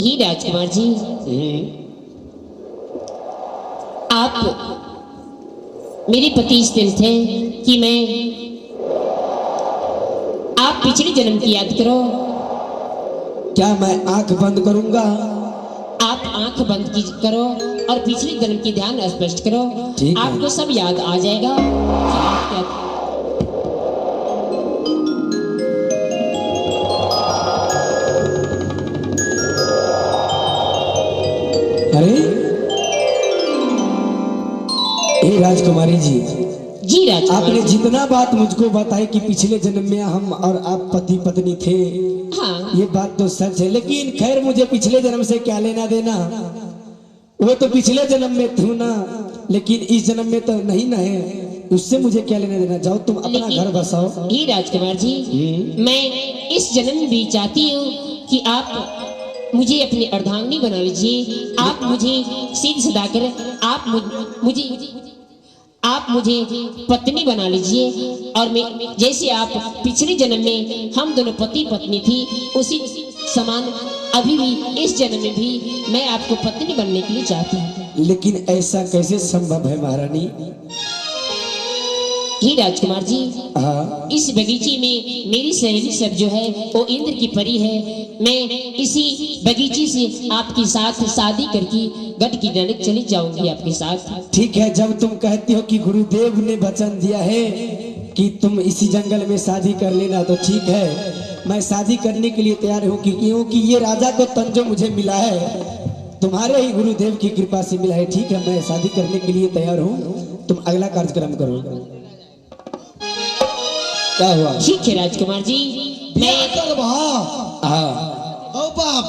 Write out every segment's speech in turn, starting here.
ही राजकुमार जी, आप मेरे पति इस दिल थे कि मैं आप पिछले जन्म की याद करो। क्या मैं आंख बंद करूंगा? आप आंख बंद की करो और पिछले जन्म की ध्यान स्पष्ट करो, आपको सब याद आ जाएगा कि आप क्या थे। अरे हे राजकुमारी जी, जी राजकुमार आपने जी। जितना बात मुझको बताई कि पिछले जन्म में हम और आप पति पत्नी थे, हाँ, ये बात तो सच है, लेकिन खैर मुझे पिछले जन्म से क्या लेना देना। वो तो पिछले जन्म में थी ना, लेकिन इस जन्म में तो नहीं ना है, उससे मुझे क्या लेना देना। जाओ तुम अपना घर बसाओ। ही राजकुमार जी, मैं इस जन्म में भी चाहती हूँ कि आप मुझे अपनी अर्धांगिनी बना लीजिए। आप मुझे सीध सदाकर आप मुझे पत्नी बना लीजिए और मैं जैसे आप पिछले जन्म में हम दोनों पति पत्नी थी, उसी समान अभी भी इस जन्म में भी मैं आपको पत्नी बनने के लिए चाहती हूँ। लेकिन ऐसा कैसे संभव है महारानी? ही राजकुमार जी, हाँ, इस बगीचे में मेरी सहेली सब जो है वो इंद्र की परी है। मैं इसी बगीचे से आपके साथ शादी करके गढ़ की डायरेक्ट चली जाऊंगी आपके साथ। ठीक है, जब तुम कहती हो कि गुरुदेव ने वचन दिया है कि तुम इसी जंगल में शादी कर लेना, तो ठीक है, मैं शादी करने के लिए तैयार हूँ। क्योंकि ये राजा को तन जो मुझे मिला है तुम्हारे ही गुरुदेव की कृपा से मिला है। ठीक है, मैं शादी करने के लिए तैयार हूँ, तुम अगला कार्यक्रम करो। क्या हुआ? ठीक है राजकुमार जी, मैं ओ बाप,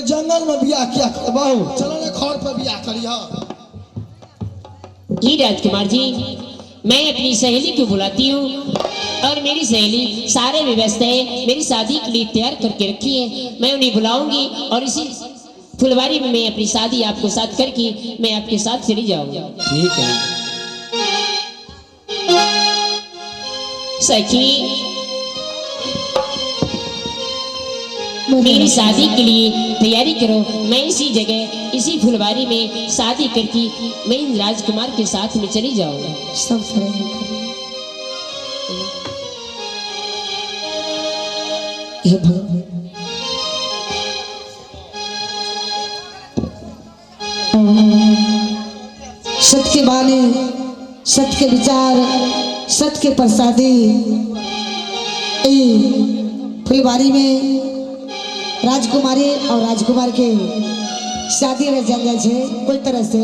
जंगल में बियाह क्या करवाओ, चलो ना घर पर बियाह करिया। ही राजकुमार जी, मैं अपनी सहेली को बुलाती हूँ और मेरी सहेली सारे व्यवस्थाएं मेरी शादी के लिए तैयार करके रखी है। मैं उन्हें बुलाऊंगी और इसी फुलवारी में मैं अपनी शादी आपको साथ करके मैं आपके साथ चली जाऊंगी। ठीक है सखी, मेरी शादी के लिए तैयारी करो। मैं इसी जगह इसी फुलवारी में शादी करके मैं इन राजकुमार के साथ में चली जाऊंगा। सब हे भगवान, सत्य के बानी, सत्य के विचार, सत्य के प्रसादी फुलवारी में राजकुमारी और राजकुमार के शादी रह जाए कोई तरह से।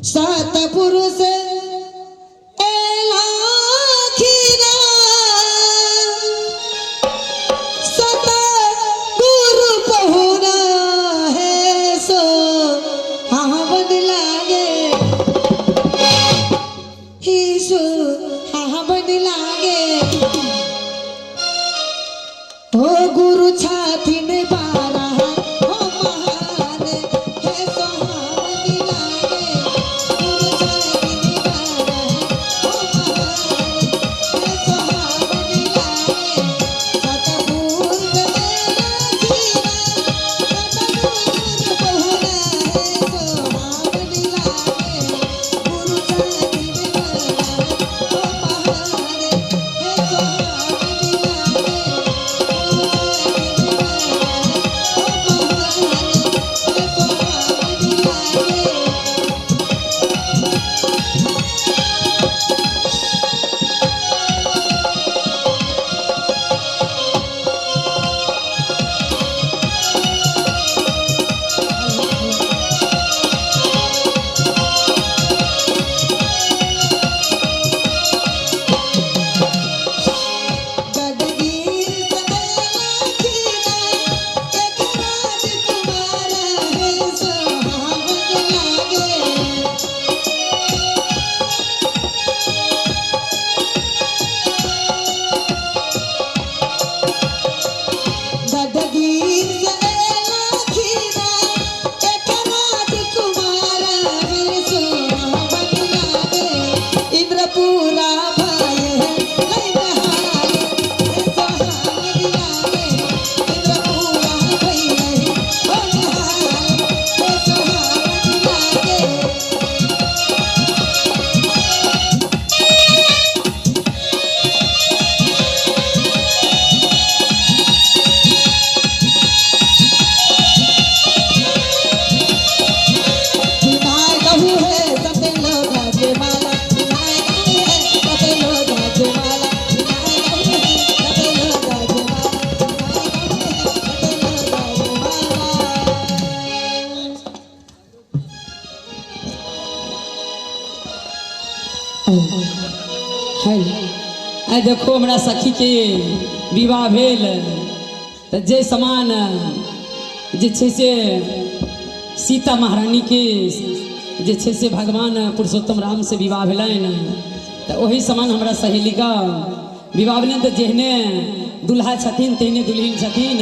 सात पुरुष गुरु छाती ने बारा हो महान है, सोहावनी लागे गुरु छाती ने आ देखो हमरा सखी के विवाह भेल तो जे समान जे छै से सीता महारानी के जे छै से भगवान पुरुषोत्तम राम से विवाह भेलनि तो वही समान हमरा सहेली का विवाह भेलनि तो जेहने दुल्हा छथिन तेहने दुल्हिन छथिन।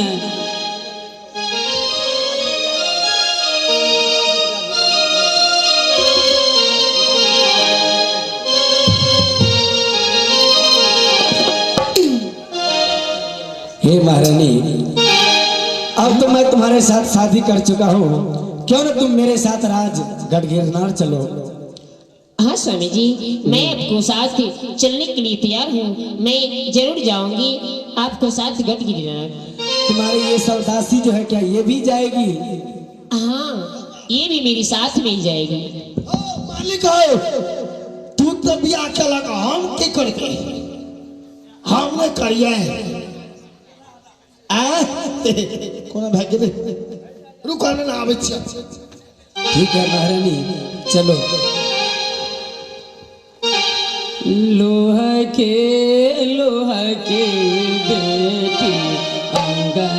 हे महारानी, अब तो मैं तुम्हारे साथ शादी कर चुका हूँ, क्यों ना तुम मेरे साथ राज गढ़ गिरनार चलो। हाँ स्वामी जी, मैं आपको साथ चलने के लिए तैयार हूँ। मैं जरूर जाऊंगी आपको साथ गढ़ गिरनार। तुम्हारी ये सौदासी जो है क्या ये भी जाएगी? हाँ, ये भी मेरी साथ में ही जाएगी। मालिक तू तो बिया के लगा हम के करके हमने करिए कोना भाग्य दे रुक ना आवे छ। ठीक है महारानी चलो। लोहा के बेटी अंगना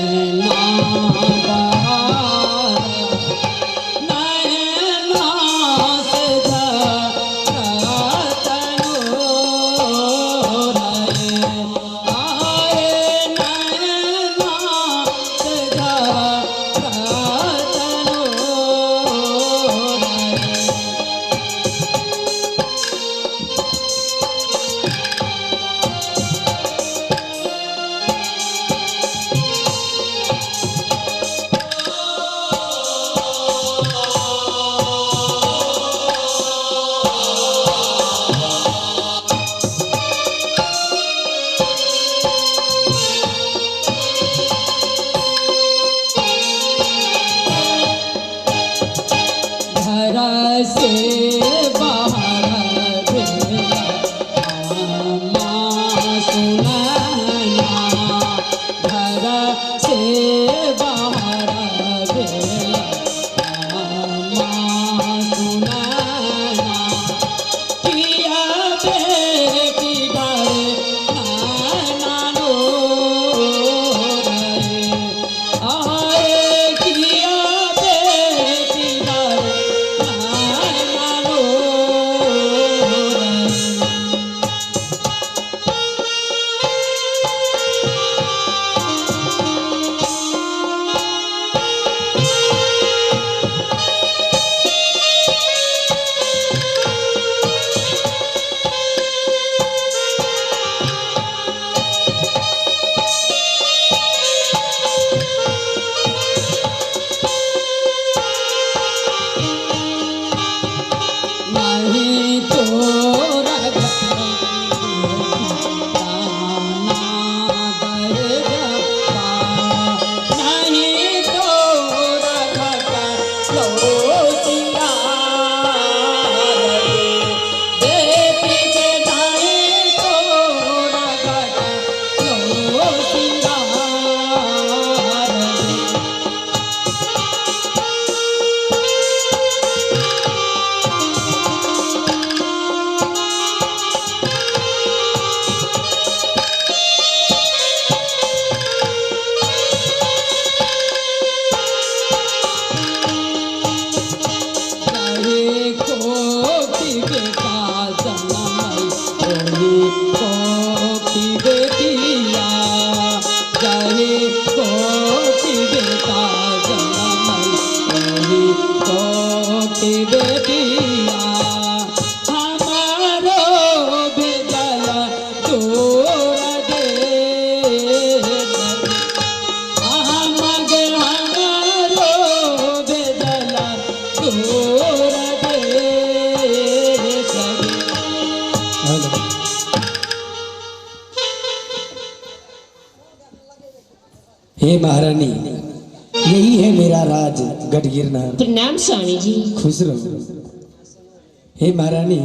हे महारानी, यही है मेरा राज गढ़ गिरनार। प्रणाम स्वामी जी। खुश रहो। हे महारानी,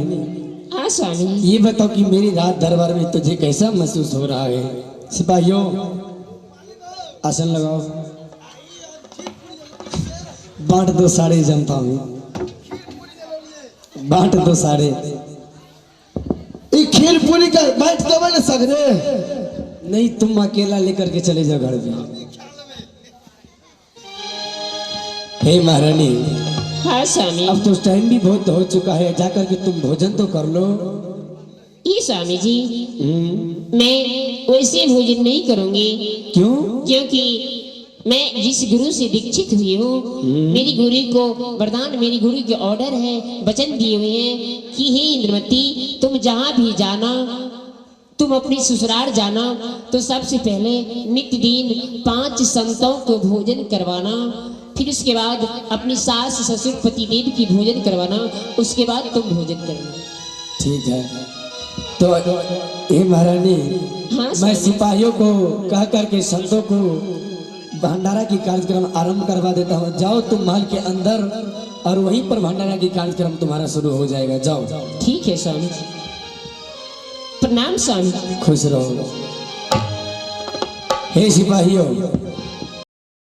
हाँ स्वामी। ये बताओ कि मेरी राज दरबार में तुझे कैसा महसूस हो रहा है? सिपाहियों आसन लगाओ, बांट दो सारे जनता में, बांट दो सारे। एक फिर पूरी का बैठ देवे ना सगरे। नहीं, तुम अकेला लेकर के चले जाओ घर में। हे महारानी, हाँ स्वामी। अब तो टाइम भी बहुत हो चुका है, जाकर के तुम भोजन तो कर लो। ये स्वामी जी, मैं वैसे भोजन नहीं करूंगी। क्यों? क्योंकि मैं जिस गुरु से दीक्षित हुई हूँ, मेरी गुरु को वरदान, मेरी गुरु के ऑर्डर है, वचन दिए हुए हैं कि हे इंद्रमती, तुम जहाँ भी जाना, तुम अपनी ससुराल जाना तो सबसे पहले नित्य दिन 5 संतों को भोजन करवाना, फिर उसके बाद अपनी सास ससुर पति देव की भोजन करवाना, उसके बाद तुम भोजन करना। ठीक है। तो हे महारानी, हाँ मैं सिपाहियों को कह करके संतों को भंडारा की कार्यक्रम आरंभ करवा देता हूँ। जाओ तुम महल के अंदर, और वहीं पर भंडारा की कार्यक्रम तुम्हारा शुरू हो जाएगा। जाओ। ठीक है स्वामी जी, प्रणाम स्वामी। खुश रहो। हे सिपाहियों,